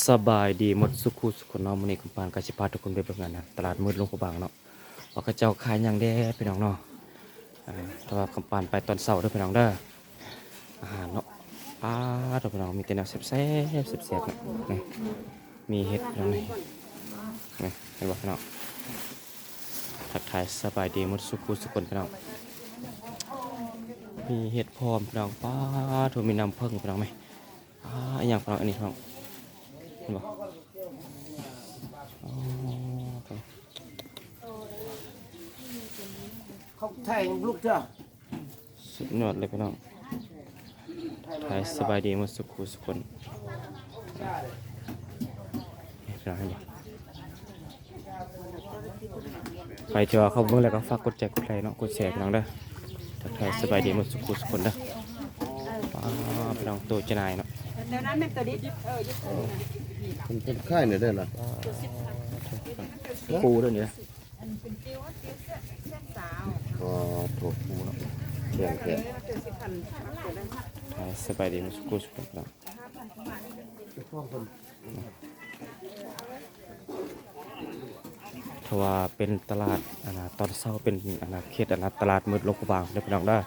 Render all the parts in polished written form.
สบายดีหมดสุขุสุขเนาะมื้อนี้คุณปานก็สิพาทุกคนไปเบิ่งกันนะตลาดมืดหลวงพระบางเนาะว่าเขาเจ้าขายหยังแด้พี่น้องเนาะแต่ว่าคำปานไปตอนเช้าเด้อพี่น้องเด้ออาหารเนาะเด้อพี่น้องมีแต่แนวแซ่บๆแซ่บๆเนาะนี่มีเห็ดพี่น้องนี่เห็นบ่พี่น้องทักทายสบายดีหมดสุขุสุขคนพี่น้องมีเห็ดพร้อมพี่น้องถูกมีน้ำผึ้งพี่น้องไหมอีหยังพี่น้องอันนี้พี่น้องเห็นบ่เขาแทงลูกเจ้า สุดยอดเลยพี่น้องขายสบายดีหมดสุขุสุขคนพี่น้องเห็นบ่ไปเถอะเขาเบิ่งแล้วก็ฝากกดแชร์กดไลค์เนาะกดแชร์พี่น้องเด้อทักทายสบายดีหมดสุขุสุขคนเด้อพี่น้องตัวจะนายเนาะ เดี๋ยวนั้นแม่ตัวดิยึดตัวนะ มันเป็นค่ายเนี่ยได้ล่ะ ปูด้วยนี่นะ อันเป็นจิ้วเส้นสาว ก็ถูกปูเนาะเสียงแก่ ตัว10,000ตัวนั้น ขายสบายดีหมดสุขุสุขคนพี่น้องเพราะว่าเป็นตลาดตอนเช้าเป็นเขตตลาดมืดหลวงพระบางเด้อพี่น้องเด้อ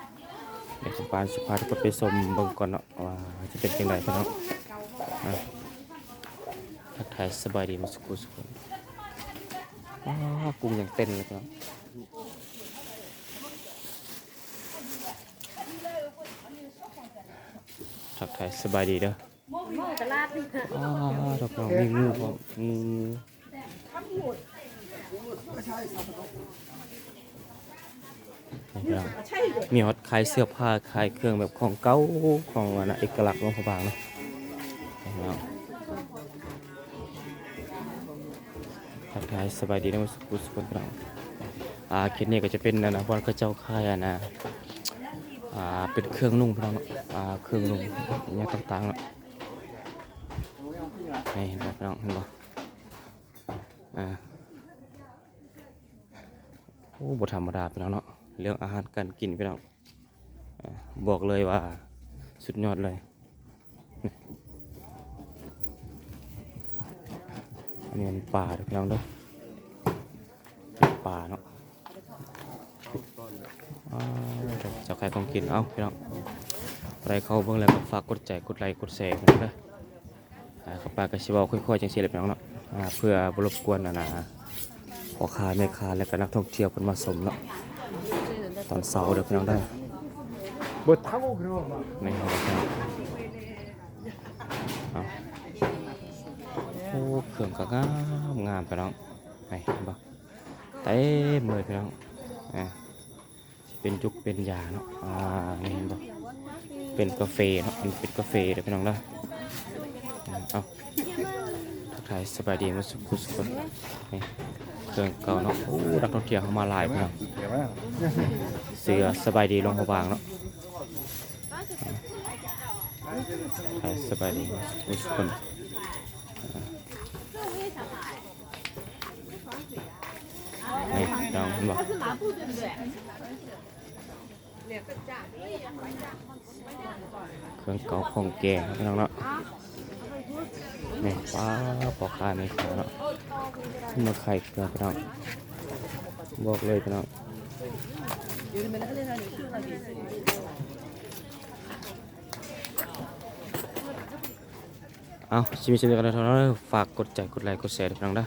เดี๋ยวผมปานสิพาทุกคนไปชมเบิ่งก่อนเนาะว่าจะเป็นจังไดพี่น้องทักทายสบายดีหมดสุขุสุขคนกุ้งยังเต้นเลยพี่น้องทักทายสบายดีเด้อ ตลาดนี่ ดอกน้องมีงูครับงูนี่ครับมีฮอตขายเสื้อผ้าขายเครื่องแบบของเก่าของเอกลักษณ์หลวงพระบางเนาะทักทายสบายดีนะสุขุสุขคนเราเขตนี้ก็จะเป็นบอนเขาเจ้าขายเป็นเครื่องนุ่งพี่น้องเนาะเครื่องนุ่งอย่างต่างๆเนาะนี่เห็นบ่พี่น้องเห็นบ่โอ้บ่ธรรมดาพี่น้องเนาะเรื่องอาหารการกินพี่น้องบอกเลยว่าสุดยอดเลยอันนี้มันป่าเด้อพี่น้องเด้อป่าเนาะเจ้าใครของกินเอาพี่น้องอะไรเข้าเบิ่งแล้วก็ฝากกดใจกดไลค์กดแชร์พี่น้องเด้อข้าปากก็สิเว้าค่อยๆจังซี่แหละพี่น้องเนาะเพื่อบ่รบกวนพ่อค้าแม่ค้าและก็นักท่องเที่ยวเพิ่นมาชมเนาะตอนเช้าเด้อพี่น้องเด้อ เบิดเท่าพี่น้อง นี่ครับพี่น้องเอาโอ้เครื่องก็งามพี่น้องไปเห็นบ่เต็มเลยพี่น้องเป็นจุกเป็นยาเนาะนี่เห็นบ่เป็นกาแฟเนาะเป็นกาแฟเด้อพี่น้องเด้อเอาทักทายสบายดีมาสุขสุขคนนี่เครื่องเก่าเนาะโอ้นักท่องเที่ยวเข้ามาหลายพี่น้องเสือสบายดีลงพระบางเนาะทักทายสบายดีมาสุขสุขคนนี่พี่น้องเห็นบ่เครื่องเก่าของแก่พี่น้องเนาะนี่ป้าปอกคาในขาเนาะมาไข่เครื่องพี่น้องบอกเลยพี่น้องเอาชิมกันแล้วเท่านั้นฝากกดใจกดไลค์กดแชร์พี่น้องนะ